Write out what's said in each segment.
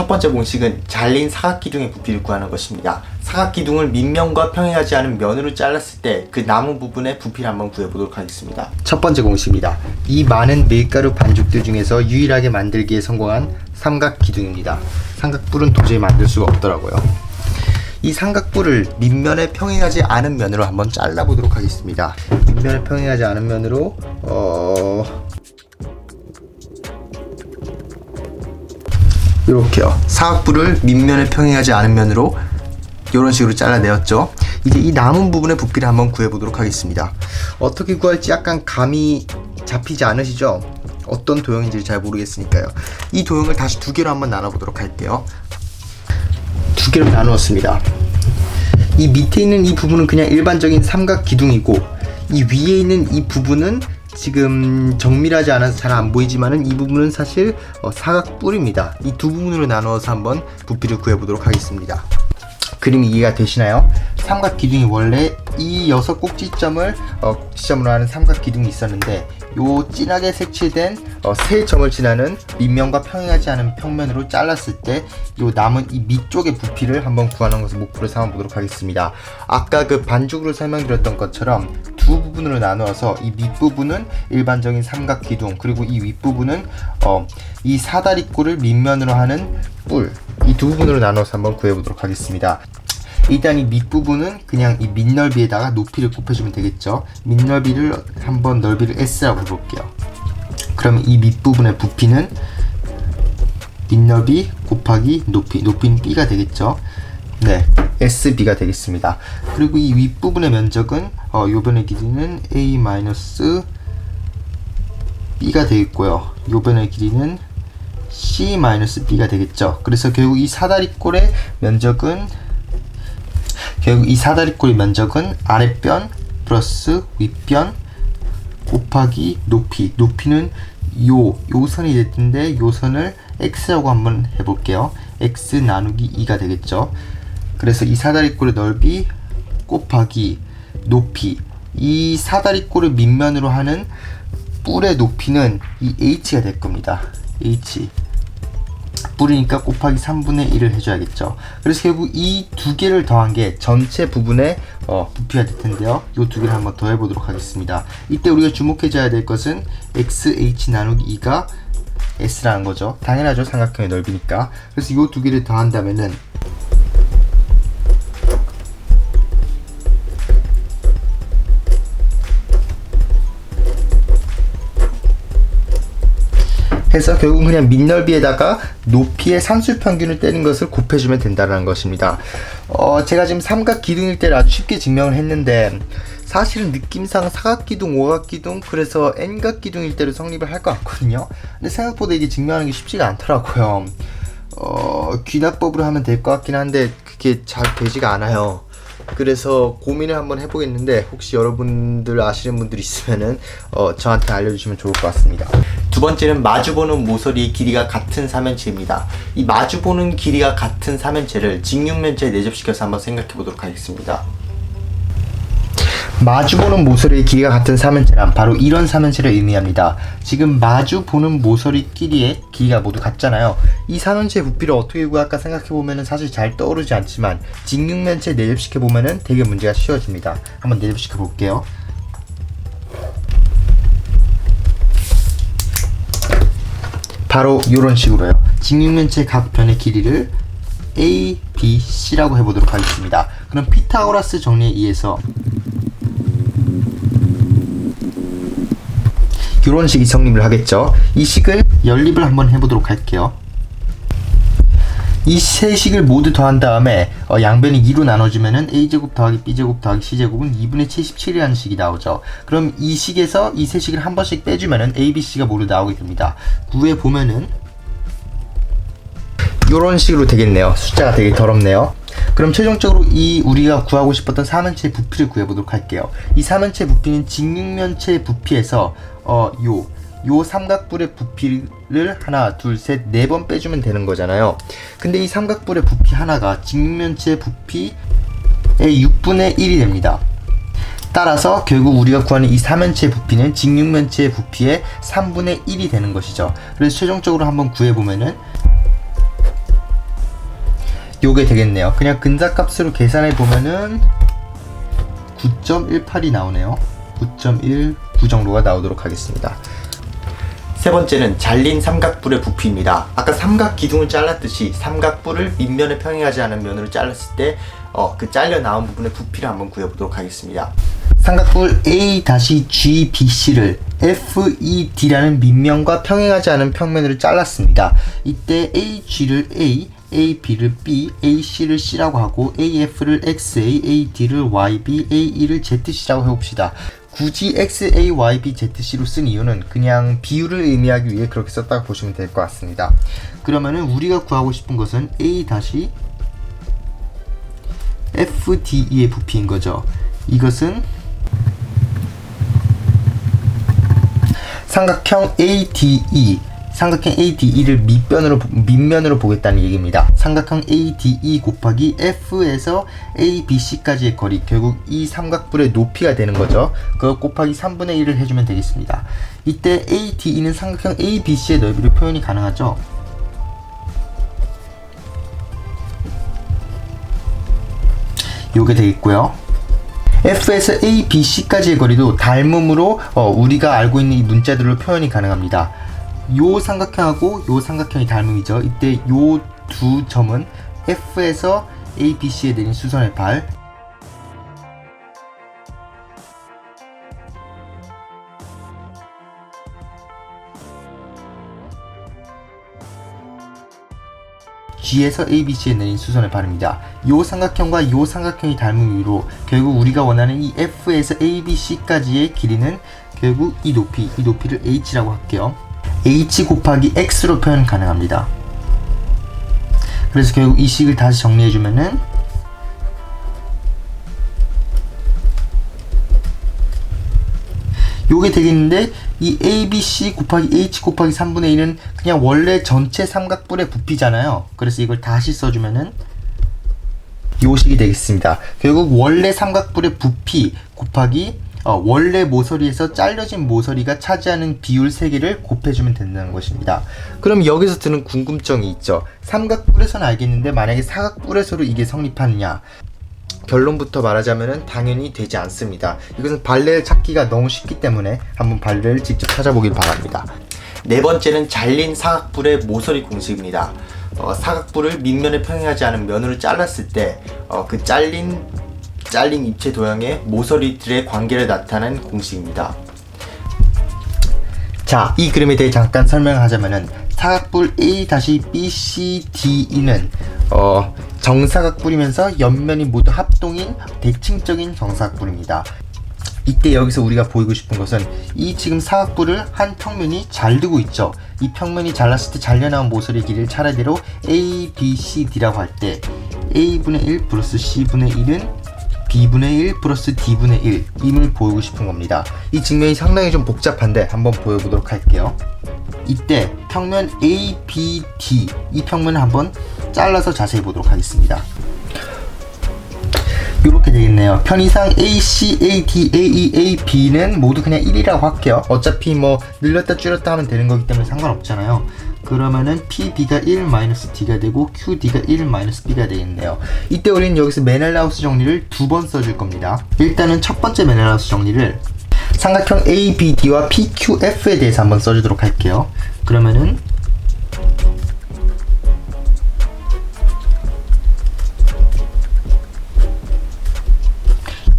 첫 번째 공식은 잘린 사각기둥의 부피를 구하는 것입니다. 사각기둥을 밑면과 평행하지 않은 면으로 잘랐을 때 그 남은 부분의 부피를 한번 구해보도록 하겠습니다. 첫 번째 공식입니다. 이 많은 밀가루 반죽들 중에서 유일하게 만들기에 성공한 삼각기둥입니다. 삼각뿔은 도저히 만들 수가 없더라고요. 이 삼각뿔을 밑면에 평행하지 않은 면으로 한번 잘라보도록 하겠습니다. 밑면에 평행하지 않은 면으로 이렇게요. 사각뿔을 밑면에 평행하지 않은 면으로 이런 식으로 잘라내었죠. 이제 이 남은 부분의 부피를 한번 구해보도록 하겠습니다. 어떻게 구할지 약간 감이 잡히지 않으시죠? 어떤 도형인지 잘 모르겠으니까요. 이 도형을 다시 두 개로 한번 나눠보도록 할게요. 두 개로 나누었습니다. 이 밑에 있는 이 부분은 그냥 일반적인 삼각 기둥이고, 이 위에 있는 이 부분은 지금 정밀하지 않아서 잘 안 보이지만은 이 부분은 사실 사각뿔입니다. 이 두 부분으로 나누어서 한번 부피를 구해보도록 하겠습니다. 그림이 이해가 되시나요? 삼각 기둥이 원래 이 6꼭지점을 꼭지점으로 하는 삼각 기둥이 있었는데, 요 진하게 색칠된 세 점을 지나는 밑면과 평행하지 않은 평면으로 잘랐을 때 요 남은 이 밑쪽의 부피를 한번 구하는 것을 목표로 삼아 보도록 하겠습니다. 아까 그 반죽으로 설명드렸던 것처럼 두 부분으로 나누어서 이 밑부분은 일반적인 삼각 기둥, 그리고 이 윗부분은 이 사다리꼴을 밑면으로 하는 뿔, 이 두 부분으로 나눠서 한번 구해보도록 하겠습니다. 일단 이 밑부분은 그냥 이 밑넓이에다가 높이를 곱해주면 되겠죠. 밑넓이를 한번 넓이를 S라고 해볼게요. 그러면 이 밑부분의 부피는 밑넓이 곱하기 높이는 B가 되겠죠. 네, SB가 되겠습니다. 그리고 이 윗부분의 면적은 요변의 길이는 A-B가 되겠고요. 요변의 길이는 C-B가 되겠죠. 그래서 결국 이 사다리꼴의 면적은 아랫변 플러스 윗변 곱하기 높이는 요 선이 될 텐데, 요 선을 x라고 한번 해볼게요. x 나누기 2가 되겠죠. 그래서 이 사다리꼴의 넓이 곱하기 높이, 이 사다리꼴을 밑면으로 하는 뿔의 높이는 이 h가 될 겁니다. h 뿔이니까 곱하기 3분의 1을 해줘야겠죠. 그래서 결국 이 두 개를 더한 게 전체 부분의 부피가 될 텐데요. 이 두 개를 한번 더 해보도록 하겠습니다. 이때 우리가 주목해줘야 될 것은 XH 나누기 2가 S라는 거죠. 당연하죠. 삼각형의 넓이니까. 그래서 이 두 개를 더한다면은 해서 결국 그냥 밑넓이에다가 높이의 산술평균을 떼는 것을 곱해주면 된다는 것입니다. 제가 지금 삼각 기둥일 때를 아주 쉽게 증명을 했는데, 사실은 느낌상 사각기둥, 오각기둥, 그래서 N각기둥일 때로 성립을 할 것 같거든요. 근데 생각보다 이게 증명하는 게 쉽지가 않더라고요. 귀납법으로 하면 될 것 같긴 한데 그게 잘 되지가 않아요. 그래서 고민을 한번 해보겠는데, 혹시 여러분들 아시는 분들 있으면은 저한테 알려주시면 좋을 것 같습니다. 두 번째는 마주보는 모서리의 길이가 같은 삼면체입니다. 이 마주보는 길이가 같은 삼면체를 직육면체에 내접시켜서 한번 생각해 보도록 하겠습니다. 마주보는 모서리의 길이가 같은 삼면체란 바로 이런 삼면체를 의미합니다. 지금 마주보는 모서리끼리의 길이가 모두 같잖아요. 이 삼면체의 부피를 어떻게 구할까 생각해보면 사실 잘 떠오르지 않지만, 직육면체에 내접시켜보면 되게 문제가 쉬워집니다. 한번 내접시켜 볼게요. 바로 이런 식으로요. 직육면체 각 변의 길이를 A, B, C라고 해보도록 하겠습니다. 그럼 피타고라스 정리에 의해서 이런 식이 성립을 하겠죠. 이 식을 연립을 한번 해보도록 할게요. 이 세 식을 모두 더한 다음에 양변이 2로 나눠주면은 a제곱 더하기 b제곱 더하기 c제곱은 2분의 77이라는 식이 나오죠. 그럼 이 식에서 이 세 식을 한 번씩 빼주면은 a, b, c가 모두 나오게 됩니다. 구해 보면은 이런 식으로 되겠네요. 숫자가 되게 더럽네요. 그럼 최종적으로 이 우리가 구하고 싶었던 삼면체의 부피를 구해보도록 할게요. 이 삼면체의 부피는 직육면체의 부피에서 요 삼각뿔의 부피를 하나, 둘, 셋, 네 번 빼주면 되는 거잖아요. 근데 이 삼각뿔의 부피 하나가 직육면체의 부피의 6분의 1이 됩니다. 따라서 결국 우리가 구하는 이 삼면체의 부피는 직육면체의 부피의 3분의 1이 되는 것이죠. 그래서 최종적으로 한번 구해보면은 요게 되겠네요. 그냥 근사값으로 계산해 보면은 9.18이 나오네요. 9.19 정도가 나오도록 하겠습니다. 세 번째는 잘린 삼각뿔의 부피입니다. 아까 삼각 기둥을 잘랐듯이 삼각뿔을 밑면에 평행하지 않은 면으로 잘랐을 때 그 잘려 나온 부분의 부피를 한번 구해보도록 하겠습니다. 삼각뿔 A-GBC를 FED라는 밑면과 평행하지 않은 평면으로 잘랐습니다. 이때 AG를 A, AB를 B, AC를 C라고 하고 AF를 XA, AD를 YB, AE를 ZC라고 해봅시다. 굳이 XA, YB, ZC로 쓴 이유는 그냥 비율을 의미하기 위해 그렇게 썼다고 보시면 될 것 같습니다. 그러면은 우리가 구하고 싶은 것은 A-FDE의 부피인 거죠. 이것은 삼각형 ADE를 밑면으로 보겠다는 얘기입니다. 삼각형 ADE 곱하기 F에서 ABC까지의 거리, 결국 이 삼각뿔의 높이가 되는 거죠. 그거 곱하기 3분의 1을 해주면 되겠습니다. 이때 ADE는 삼각형 ABC의 넓이로 표현이 가능하죠. 요게 되겠고요. F에서 ABC까지의 거리도 닮음으로 우리가 알고 있는 이 문자들로 표현이 가능합니다. 요 삼각형하고 요 삼각형이 닮음이죠. 이때 요 두 점은 F에서 ABC에 내린 수선의 발, G에서 ABC에 내린 수선의 발입니다. 요 삼각형과 요 삼각형이 닮음으로 결국 우리가 원하는 이 F에서 ABC까지의 길이는 결국 이 높이를 H라고 할게요. H 곱하기 X로 표현 가능합니다. 그래서 결국 이 식을 다시 정리해주면은 요게 되겠는데, 이 ABC 곱하기 H 곱하기 3분의 1은 그냥 원래 전체 삼각뿔의 부피잖아요. 그래서 이걸 다시 써주면은 요 식이 되겠습니다. 결국 원래 삼각뿔의 부피 곱하기 원래 모서리에서 잘려진 모서리가 차지하는 비율 3개를 곱해주면 된다는 것입니다. 그럼 여기서 드는 궁금증이 있죠. 삼각뿔에서는 알겠는데 만약에 사각뿔에서도 이게 성립하느냐? 결론부터 말하자면 당연히 되지 않습니다. 이것은 발레를 찾기가 너무 쉽기 때문에 한번 발레를 직접 찾아보길 바랍니다. 네 번째는 잘린 사각뿔의 모서리 공식입니다. 사각뿔을 밑면에 평행하지 않은 면으로 잘랐을 때 그 잘린 입체 도형의 모서리들의 관계를 나타낸 공식입니다. 자, 이 그림에 대해 잠깐 설명하자면은 사각뿔 A-BCDE는 정사각뿔이면서 옆면이 모두 합동인 대칭적인 정사각뿔입니다. 이때 여기서 우리가 보이고 싶은 것은 이 지금 사각뿔을 한 평면이 잘 두고 있죠. 이 평면이 잘랐을 때 잘려나온 모서리 길이를 차례대로 A, B, C, D라고 할 때 A분의 1 플러스 C분의 1은 B분의 1 플러스 D분의 1 임을 보이고 싶은 겁니다. 이 증명이 상당히 좀 복잡한데 한번 보여보도록 할게요. 이때 평면 ABD 이 평면을 한번 잘라서 자세히 보도록 하겠습니다. 이렇게 되겠네요. 편의상 AC, AD, AE, AB는 모두 그냥 1이라고 할게요. 어차피 뭐 늘렸다 줄였다 하면 되는 거기 때문에 상관없잖아요. 그러면은 PB가 1 D가 되고 QD가 1 B가 되겠네요. 이때 우리는 여기서 메넬하우스 정리를 2번 써줄 겁니다. 일단은 첫 번째 메넬하우스 정리를 삼각형 ABD와 PQF에 대해서 한번 써주도록 할게요. 그러면은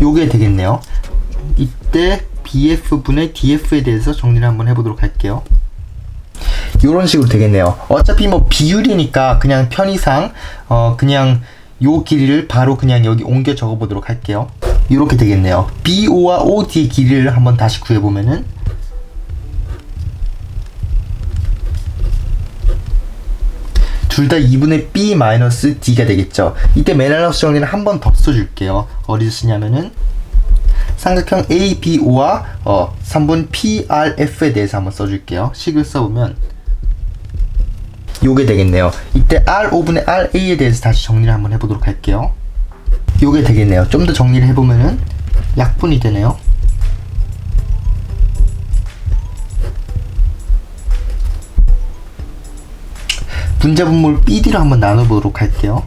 요게 되겠네요. 이때 BF분의 DF에 대해서 정리를 한번 해보도록 할게요. 요런 식으로 되겠네요. 어차피 뭐 비율이니까 그냥 편의상 그냥 요 길이를 바로 그냥 여기 옮겨 적어 보도록 할게요. 이렇게 되겠네요. BO와 OD의 길이를 한번 다시 구해보면은 둘 다 2분의 B 마이너스 D가 되겠죠. 이때 메넬하우스 정리를 한 번 더 써줄게요. 어디서 쓰냐면은 삼각형 ABO와 3분 PRF에 대해서 한번 써줄게요. 식을 써보면 요게 되겠네요. 이때 R5분의 RA에 대해서 다시 정리를 한번 해보도록 할게요. 요게 되겠네요. 좀 더 정리를 해보면은 약분이 되네요. 분자분모를 BD로 한번 나눠보도록 할게요.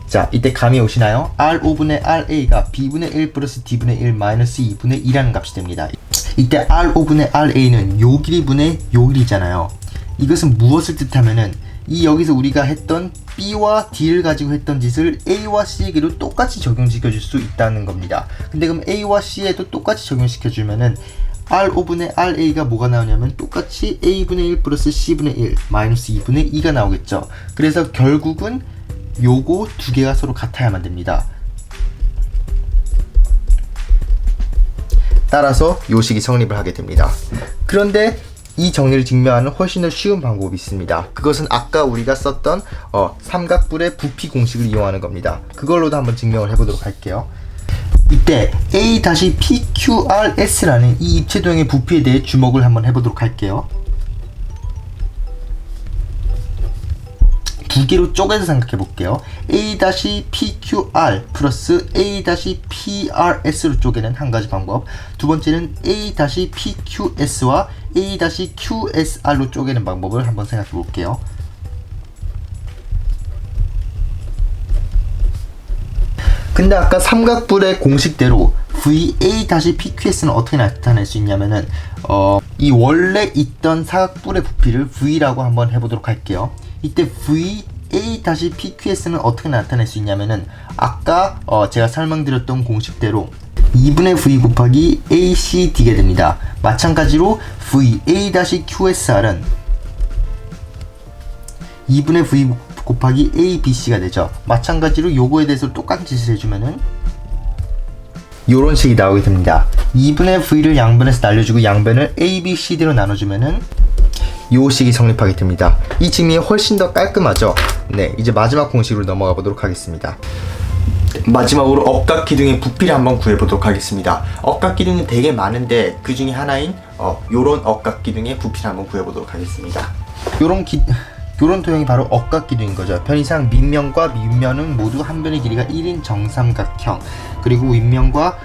자, 이때 감이 오시나요? R5분의 RA가 B분의 1 플러스 D분의 1 마이너스 2분의 2라는 값이 됩니다. 이때 R5분의 RA는 요 길이분의 요 길이잖아요. 이것은 무엇을 뜻하면은 이 여기서 우리가 했던 B와 D를 가지고 했던 짓을 A와 C에게도 똑같이 적용시켜 줄 수 있다는 겁니다. 근데 그럼 A와 C에도 똑같이 적용시켜 주면은 R5분의 RA가 뭐가 나오냐면 똑같이 A분의 1 플러스 C분의 1 마이너스 2분의 2가 나오겠죠. 그래서 결국은 요거 두 개가 서로 같아야만 됩니다. 따라서 요 식이 성립을 하게 됩니다. 그런데 이 정리를 증명하는 훨씬 더 쉬운 방법이 있습니다. 그것은 아까 우리가 썼던 삼각뿔의 부피 공식을 이용하는 겁니다. 그걸로도 한번 증명을 해보도록 할게요. 이때 A-PQRS라는 이 입체도형의 부피에 대해 주목을 한번 해보도록 할게요. 두 개로 쪼개서 생각해 볼게요. A-PQR 플러스 A-PRS로 쪼개는 한 가지 방법. 두 번째는 A-PQS와 A-QSR로 쪼개는 방법을 한번 생각해 볼게요. 근데 아까 삼각뿔의 공식대로 VA-PQS는 어떻게 나타낼 수 있냐면은 이 원래 있던 사각뿔의 부피를 V라고 한번 해보도록 할게요. 이때 VA-PQS는 어떻게 나타낼 수 있냐면은 아까 제가 설명드렸던 공식대로 2분의 V 곱하기 ACD가 됩니다. 마찬가지로 VA-QSR은 2분의 V 곱하기 ABC가 되죠. 마찬가지로 요거에 대해서 똑같은 짓을 해주면은 요런 식이 나오게 됩니다. 2분의 V를 양변에서 날려주고 양변을 ABCD로 나눠주면은 요 식이 성립하게 됩니다. 이 증명이 훨씬 더 깔끔하죠. 네, 이제 마지막 공식으로 넘어가 보도록 하겠습니다. 마지막으로 억각기둥의 부피를 한번 구해보도록 하겠습니다. 억각기둥은 되게 많은데 그 중에 하나인 요런 억각기둥의 부피를 한번 구해보도록 하겠습니다. 요런 도형이 바로 억각기둥인 거죠. 편의상 밑면과 밑면은 모두 한 변의 길이가 1인 정삼각형, 그리고 윗면과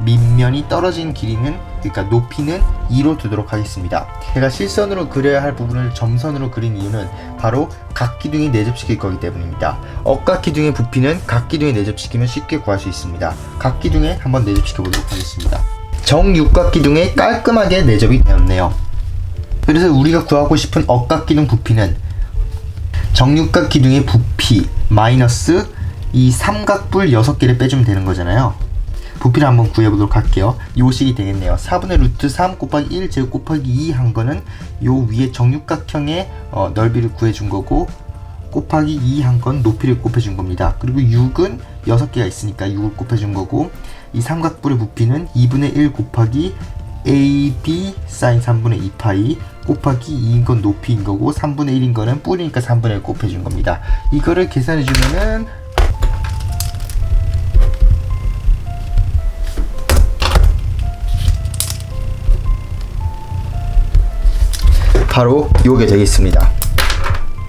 밑면이 떨어진 길이는, 그러니까 높이는 2로 두도록 하겠습니다. 제가 실선으로 그려야 할 부분을 점선으로 그린 이유는 바로 각기둥이 내접시킬 거기 때문입니다. 억각기둥의 부피는 각기둥에 내접시키면 쉽게 구할 수 있습니다. 각기둥에 한번 내접시켜 보도록 하겠습니다. 정육각기둥에 깔끔하게 내접이 되었네요. 그래서 우리가 구하고 싶은 억각기둥 부피는 정육각기둥의 부피 마이너스 이 삼각뿔 6개를 빼주면 되는 거잖아요. 부피를 한번 구해보도록 할게요. 요 식이 되겠네요. 4분의 루트 3 곱하기 1 제곱 곱하기 2 한 거는 요 위에 정육각형의 넓이를 구해준 거고, 곱하기 2 한 건 높이를 곱해준 겁니다. 그리고 6은 6개가 있으니까 6을 곱해준 거고, 이 삼각뿔의 부피는 2분의 1 곱하기 AB 사인 3분의 2파이 곱하기 2인 건 높이인 거고, 3분의 1인 거는 뿔이니까 3분의 1 곱해준 겁니다. 이거를 계산해주면은 바로 요게 되겠습니다.